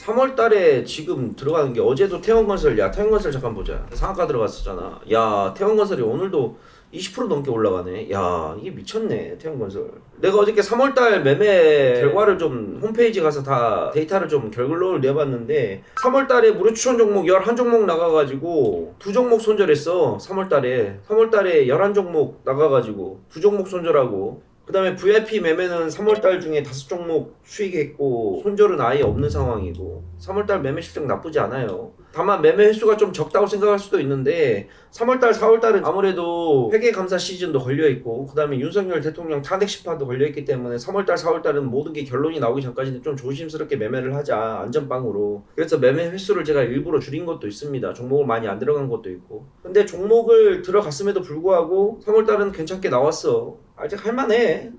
3월 달에 지금 들어가는 게 어제도 태원건설, 야 태원건설 잠깐 보자. 상한가 들어갔었잖아. 야 태원건설이 오늘도 20% 넘게 올라가네. 야 이게 미쳤네 태원건설. 내가 어저께 3월달 매매 결과를 좀 홈페이지 가서 다 데이터를 좀 결론을 내봤는데 3월달에 무료 추천 종목 11종목 나가가지고 2종목 손절했어. 3월달에 11종목 나가가지고 2종목 손절하고, 그 다음에 VIP 매매는 3월달 중에 5종목 수익했고 손절은 아예 없는 상황이고 3월달 매매 실적 나쁘지 않아요. 다만 매매 횟수가 좀 적다고 생각할 수도 있는데 3월달 4월달은 아무래도 회계감사 시즌도 걸려있고 그 다음에 윤석열 대통령 탄핵 심판도 걸려있기 때문에 3월달 4월달은 모든 게 결론이 나오기 전까지는 좀 조심스럽게 매매를 하자, 안전빵으로. 그래서 매매 횟수를 제가 일부러 줄인 것도 있습니다. 종목을 많이 안 들어간 것도 있고. 근데 종목을 들어갔음에도 불구하고 3월달은 괜찮게 나왔어. 아직 할만해.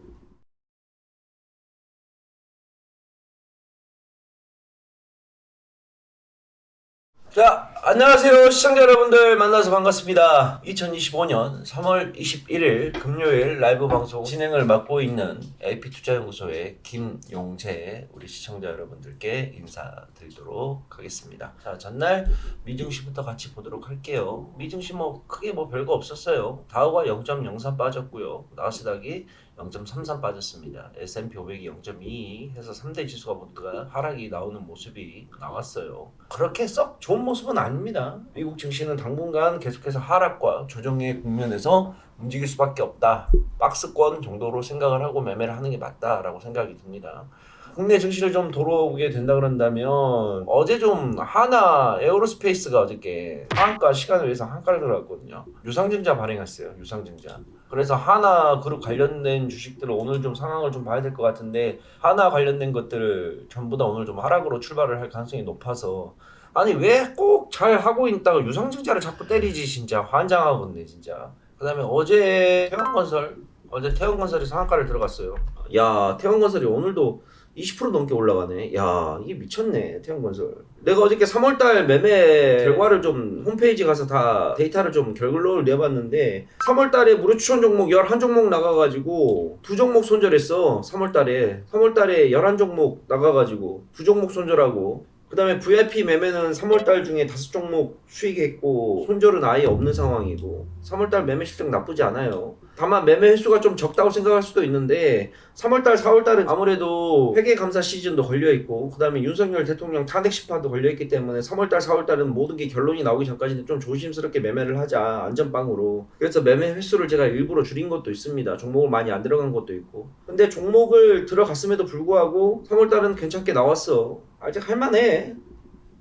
자, 안녕하세요 시청자 여러분들, 만나서 반갑습니다. 2025년 3월 21일 금요일 라이브 방송 진행을 맡고 있는 AP투자연구소의 김용재 우리 시청자 여러분들께 인사드리도록 하겠습니다. 자, 전날 미증시부터 같이 보도록 할게요. 미증시 크게 별거 없었어요. 다우가 0.03 빠졌고요. 나스닥이 0.33 빠졌습니다. S&P 500이 0.22 해서 3대 지수가 모두가 하락이 나오는 모습이 나왔어요. 그렇게 썩 좋은 모습은 아닙니다. 미국 증시는 당분간 계속해서 하락과 조정의 국면에서 움직일 수밖에 없다. 박스권 정도로 생각을 하고 매매를 하는 게 맞다라고 생각이 듭니다. 국내 증시를 좀 돌아오게 된다 그런다면 어제 좀 하나 에어로스페이스가 어저께 상한가 시간에 의해서 한가를 들어갔거든요. 유상증자 발행했어요. 유상증자. 그래서 하나 그룹 관련된 주식들을 오늘 좀 상황을 좀 봐야 될 것 같은데, 하나 관련된 것들을 전부 다 오늘 좀 하락으로 출발을 할 가능성이 높아서, 아니 왜 꼭 잘 하고 있다가 유상증자를 자꾸 때리지, 진짜 환장하겠네 진짜. 그 다음에 어제 태원건설이 상한가를 들어갔어요. 야 태원건설이 오늘도 20% 넘게 올라가네. 야 이게 미쳤네 태원건설. 내가 어저께 3월달 매매 결과를 좀 홈페이지 가서 다 데이터를 좀 결론을 내봤는데 3월달에 무료 추천 종목 11종목 나가가지고 2종목 손절했어. 3월달에 11종목 나가가지고 2종목 손절하고, 그 다음에 VIP 매매는 3월달 중에 5종목 수익했고 손절은 아예 없는 상황이고 3월달 매매 실적 나쁘지 않아요. 다만 매매 횟수가 좀 적다고 생각할 수도 있는데 3월달 4월달은 아무래도 회계감사 시즌도 걸려있고 그 다음에 윤석열 대통령 탄핵 심판도 걸려있기 때문에 3월달 4월달은 모든 게 결론이 나오기 전까지는 좀 조심스럽게 매매를 하자, 안전빵으로. 그래서 매매 횟수를 제가 일부러 줄인 것도 있습니다. 종목을 많이 안 들어간 것도 있고. 근데 종목을 들어갔음에도 불구하고 3월달은 괜찮게 나왔어. 아직 할만해.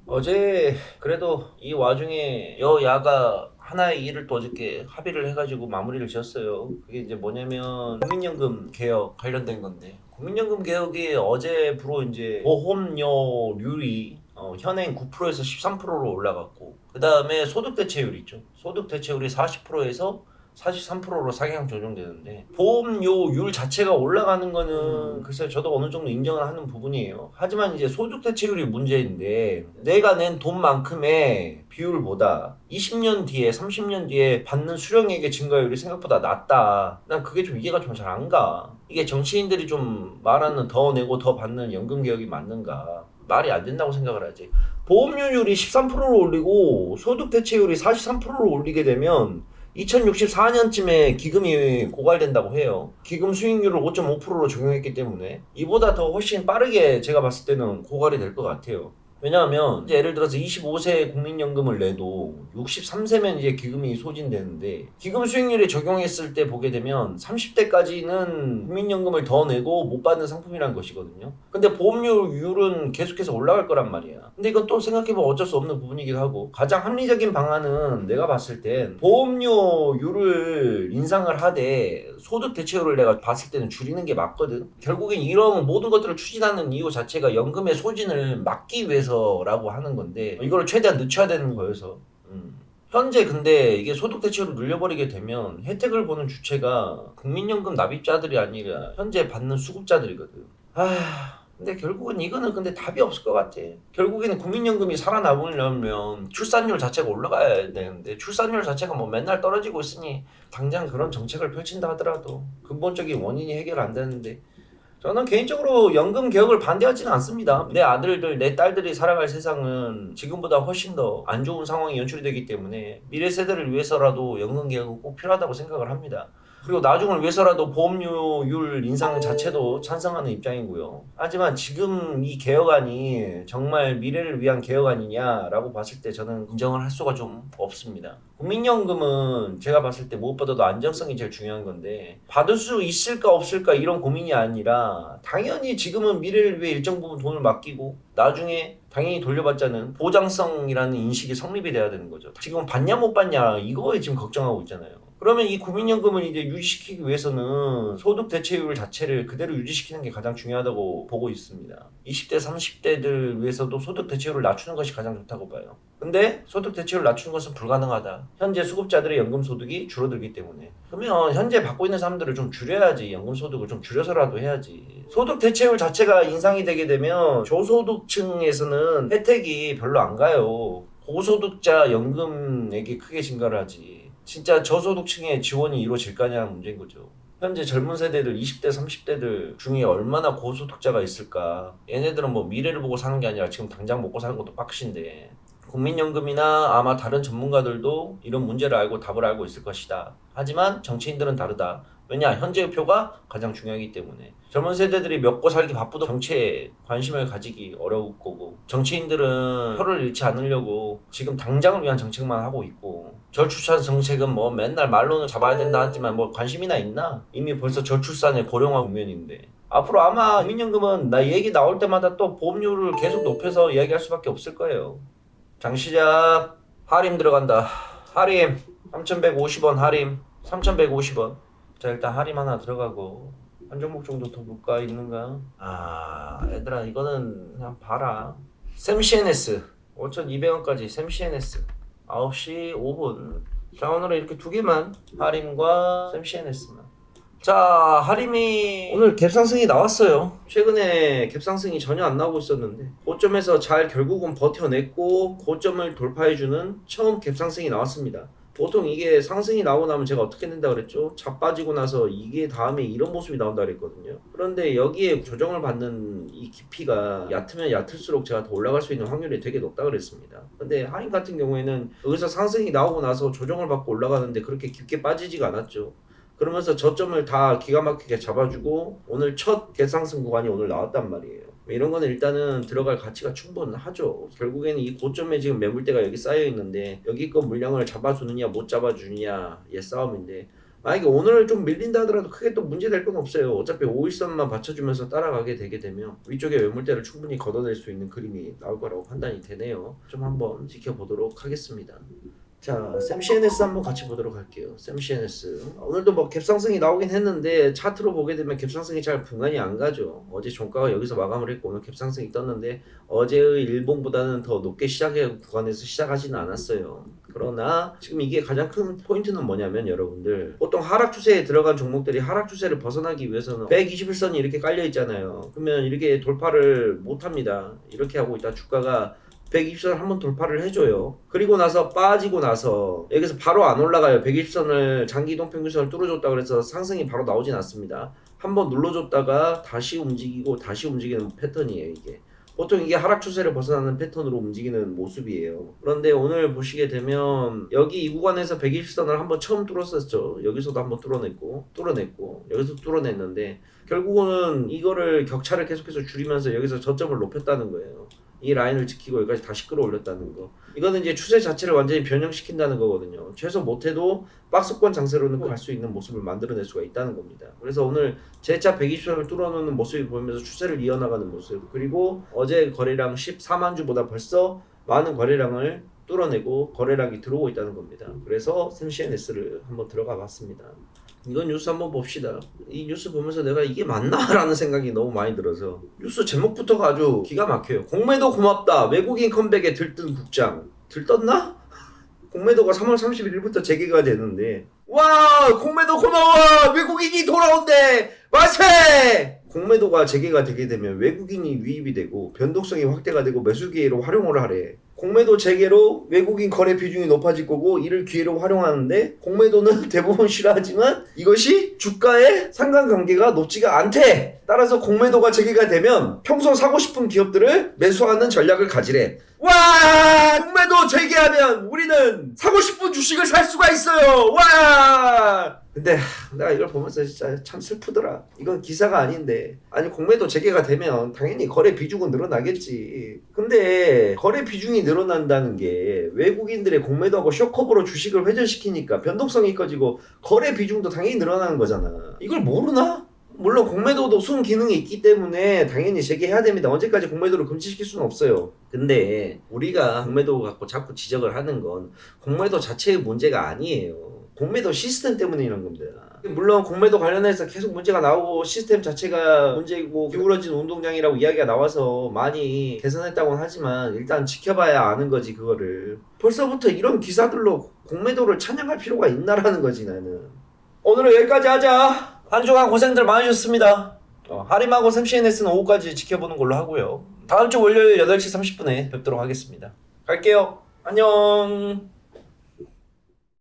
어제 그래도 이 와중에 여야가 하나의 일을 또 어저께 합의를 해가지고 마무리를 지었어요. 그게 이제 뭐냐면 국민연금 개혁 관련된 건데, 국민연금 개혁이 어제부로 이제 보험료율이 현행 9%에서 13%로 올라갔고, 그 다음에 소득대체율 있죠. 소득대체율이 40%에서 43%로 상향 조정되는데, 보험료율 자체가 올라가는 거는 글쎄요, 저도 어느 정도 인정을 하는 부분이에요. 하지만 이제 소득대체율이 문제인데, 내가 낸 돈만큼의 비율보다 20년 뒤에 30년 뒤에 받는 수령액의 증가율이 생각보다 낮다. 난 그게 좀 이해가 좀 잘 안 가. 이게 정치인들이 좀 말하는 더 내고 더 받는 연금 개혁이 맞는가? 말이 안 된다고 생각을 하지. 보험료율이 13%로 올리고 소득대체율이 43%로 올리게 되면 2064년쯤에 기금이 고갈된다고 해요. 기금 수익률을 5.5%로 적용했기 때문에 이보다 더 훨씬 빠르게 제가 봤을 때는 고갈이 될 것 같아요. 왜냐하면 이제 예를 들어서 25세 국민연금을 내도 63세면 이제 기금이 소진되는데, 기금 수익률에 적용했을 때 보게 되면 30대까지는 국민연금을 더 내고 못 받는 상품이란 것이거든요. 근데 보험료율은 계속해서 올라갈 거란 말이야. 근데 이건 또 생각해보면 어쩔 수 없는 부분이기도 하고, 가장 합리적인 방안은 내가 봤을 땐 보험료율을 인상을 하되 소득 대체율을 내가 봤을 때는 줄이는 게 맞거든. 결국엔 이런 모든 것들을 추진하는 이유 자체가 연금의 소진을 막기 위해서라고 하는 건데, 이걸 최대한 늦춰야 되는 거여서. 현재 근데 이게 소득 대체율을 늘려버리게 되면 혜택을 보는 주체가 국민연금 납입자들이 아니라 현재 받는 수급자들이거든. 근데 결국은 이거는 근데 답이 없을 것 같아. 결국에는 국민연금이 살아남으려면 출산율 자체가 올라가야 되는데, 출산율 자체가 맨날 떨어지고 있으니 당장 그런 정책을 펼친다 하더라도 근본적인 원인이 해결 안 되는데, 저는 개인적으로 연금 개혁을 반대하지는 않습니다. 내 아들들, 내 딸들이 살아갈 세상은 지금보다 훨씬 더 안 좋은 상황이 연출이 되기 때문에 미래 세대를 위해서라도 연금 개혁은 꼭 필요하다고 생각을 합니다. 그리고 나중을 위해서라도 보험료율 인상 자체도 찬성하는 입장이고요. 하지만 지금 이 개혁안이 정말 미래를 위한 개혁안이냐라고 봤을 때 저는 인정을 할 수가 좀 없습니다. 국민연금은 제가 봤을 때 무엇보다도 안정성이 제일 중요한 건데 받을 수 있을까 없을까 이런 고민이 아니라 당연히 지금은 미래를 위해 일정 부분 돈을 맡기고 나중에 당연히 돌려받자는 보장성이라는 인식이 성립이 돼야 되는 거죠. 지금 받냐 못 받냐 이거에 지금 걱정하고 있잖아요. 그러면 이 국민연금을 이제 유지시키기 위해서는 소득 대체율 자체를 그대로 유지시키는 게 가장 중요하다고 보고 있습니다. 20대, 30대들 위해서도 소득 대체율을 낮추는 것이 가장 좋다고 봐요. 근데 소득 대체율을 낮추는 것은 불가능하다. 현재 수급자들의 연금 소득이 줄어들기 때문에. 그러면 현재 받고 있는 사람들을 좀 줄여야지. 연금 소득을 좀 줄여서라도 해야지. 소득 대체율 자체가 인상이 되게 되면 저소득층에서는 혜택이 별로 안 가요. 고소득자 연금액이 크게 증가를 하지. 진짜 저소득층의 지원이 이루어질까냐는 문제인 거죠. 현재 젊은 세대들 20대 30대들 중에 얼마나 고소득자가 있을까. 얘네들은 뭐 미래를 보고 사는 게 아니라 지금 당장 먹고 사는 것도 빡신데 국민연금이나 아마 다른 전문가들도 이런 문제를 알고 답을 알고 있을 것이다. 하지만 정치인들은 다르다. 왜냐? 현재의 표가 가장 중요하기 때문에. 젊은 세대들이 먹고 살기 바쁘도 정치에 관심을 가지기 어려울 거고 정치인들은 표를 잃지 않으려고 지금 당장을 위한 정책만 하고 있고 저출산 정책은 뭐 맨날 말로는 잡아야 된다 하지만 뭐 관심이나 있나? 이미 벌써 저출산의 고령화 국면인데 앞으로 아마 국민연금은 나 얘기 나올 때마다 또 보험료를 계속 높여서 이야기할 수밖에 없을 거예요. 장시작 할인 들어간다. 할인 3,150원 할인 3,150원. 자 일단 할인 하나 들어가고 한 종목 정도 더 볼까 있는가? 얘들아 이거는 그냥 봐라. 샘 CNS 5,200원까지 샘 CNS 9시 5분. 자 오늘은 이렇게 두 개만 할인과 샘 CNS만. 자 하림이 오늘 갭상승이 나왔어요. 최근에 갭상승이 전혀 안 나오고 있었는데 고점에서 잘 결국은 버텨냈고 고점을 돌파해주는 처음 갭상승이 나왔습니다. 보통 이게 상승이 나오고 나면 제가 어떻게 된다 그랬죠? 자빠지고 나서 이게 다음에 이런 모습이 나온다 그랬거든요. 그런데 여기에 조정을 받는 이 깊이가 얕으면 얕을수록 제가 더 올라갈 수 있는 확률이 되게 높다 그랬습니다. 근데 하인 같은 경우에는 여기서 상승이 나오고 나서 조정을 받고 올라가는데 그렇게 깊게 빠지지가 않았죠. 그러면서 저점을 다 기가 막히게 잡아주고 오늘 첫 개상승 구간이 오늘 나왔단 말이에요. 이런 거는 일단은 들어갈 가치가 충분하죠. 결국에는 이 고점에 지금 매물대가 여기 쌓여 있는데 여기 거 물량을 잡아주느냐 못 잡아주느냐의 싸움인데 만약에 오늘 좀 밀린다 하더라도 크게 또 문제될 건 없어요. 어차피 5일선만 받쳐주면서 따라가게 되게 되면 위쪽에 매물대를 충분히 걷어낼 수 있는 그림이 나올 거라고 판단이 되네요. 좀 한번 지켜보도록 하겠습니다. 자, 샘 CNS 한번 같이 보도록 할게요. 샘 CNS 오늘도 뭐 갭상승이 나오긴 했는데 차트로 보게 되면 갭상승이 잘 분간이 안 가죠. 어제 종가가 여기서 마감을 했고 오늘 갭상승이 떴는데 어제의 일봉보다는 더 높게 시작의 구간에서 시작하지는 않았어요. 그러나 지금 이게 가장 큰 포인트는 뭐냐면 여러분들 보통 하락 추세에 들어간 종목들이 하락 추세를 벗어나기 위해서는 121선이 이렇게 깔려 있잖아요. 그러면 이렇게 돌파를 못 합니다. 이렇게 하고 있다 주가가 120선 한번 돌파를 해줘요. 그리고 나서 빠지고 나서 여기서 바로 안 올라가요. 120선을 장기 이동 평균선을 뚫어줬다 그래서 상승이 바로 나오진 않습니다. 한번 눌러줬다가 다시 움직이고 다시 움직이는 패턴이에요. 이게 보통 이게 하락 추세를 벗어나는 패턴으로 움직이는 모습이에요. 그런데 오늘 보시게 되면 여기 이 구간에서 120선을 한번 처음 뚫었었죠. 여기서도 한번 뚫어냈고 여기서 뚫어냈는데 결국은 이거를 격차를 계속해서 줄이면서 여기서 저점을 높였다는 거예요. 이 라인을 지키고 여기까지 다시 끌어올렸다는 거. 이거는 이제 추세 자체를 완전히 변형시킨다는 거거든요. 최소 못해도 박스권 장세로는 갈 수 있는 모습을 만들어낼 수가 있다는 겁니다. 그래서 오늘 재차 120선을 뚫어놓는 모습이 보이면서 추세를 이어나가는 모습. 그리고 어제 거래량 14만 주보다 벌써 많은 거래량을 뚫어내고 거래량이 들어오고 있다는 겁니다. 그래서 샘 CNS를 한번 들어가 봤습니다. 이건 뉴스 한번 봅시다. 이 뉴스 보면서 내가 이게 맞나? 라는 생각이 너무 많이 들어서 뉴스 제목부터가 아주 기가 막혀요. 공매도 고맙다. 외국인 컴백에 들뜬 국장. 들떴나? 공매도가 3월 31일부터 재개가 되는데 와 공매도 고마워. 외국인이 돌아온대. 만세! 공매도가 재개가 되게 되면 외국인이 유입이 되고 변동성이 확대가 되고 매수 기회로 활용을 하래. 공매도 재개로 외국인 거래 비중이 높아질 거고 이를 기회로 활용하는데 공매도는 대부분 싫어하지만 이것이 주가의 상관관계가 높지가 않대. 따라서 공매도가 재개가 되면 평소 사고 싶은 기업들을 매수하는 전략을 가지래. 와! 공매도 재개하면 우리는 사고 싶은 주식을 살 수가 있어요. 와! 근데 내가 이걸 보면서 진짜 참 슬프더라. 이건 기사가 아닌데. 아니 공매도 재개가 되면 당연히 거래 비중은 늘어나겠지. 근데 거래 비중이 늘어난다는 게 외국인들의 공매도하고 쇼커버로 주식을 회전시키니까 변동성이 커지고 거래 비중도 당연히 늘어나는 거잖아. 이걸 모르나? 물론 공매도도 순 기능이 있기 때문에 당연히 재개해야 됩니다. 언제까지 공매도를 금지시킬 수는 없어요. 근데 우리가 공매도 갖고 자꾸 지적을 하는 건 공매도 자체의 문제가 아니에요. 공매도 시스템 때문에 이런 겁니다. 물론 공매도 관련해서 계속 문제가 나오고 시스템 자체가 문제이고 기울어진 운동장이라고 이야기가 나와서 많이 개선했다고는 하지만 일단 지켜봐야 아는 거지 그거를. 벌써부터 이런 기사들로 공매도를 찬양할 필요가 있나라는 거지 나는. 오늘은 여기까지 하자. 한 주간 고생들 많으셨습니다. 하림하고 샘CNS는 오후까지 지켜보는 걸로 하고요. 다음 주 월요일 8시 30분에 뵙도록 하겠습니다. 갈게요. 안녕.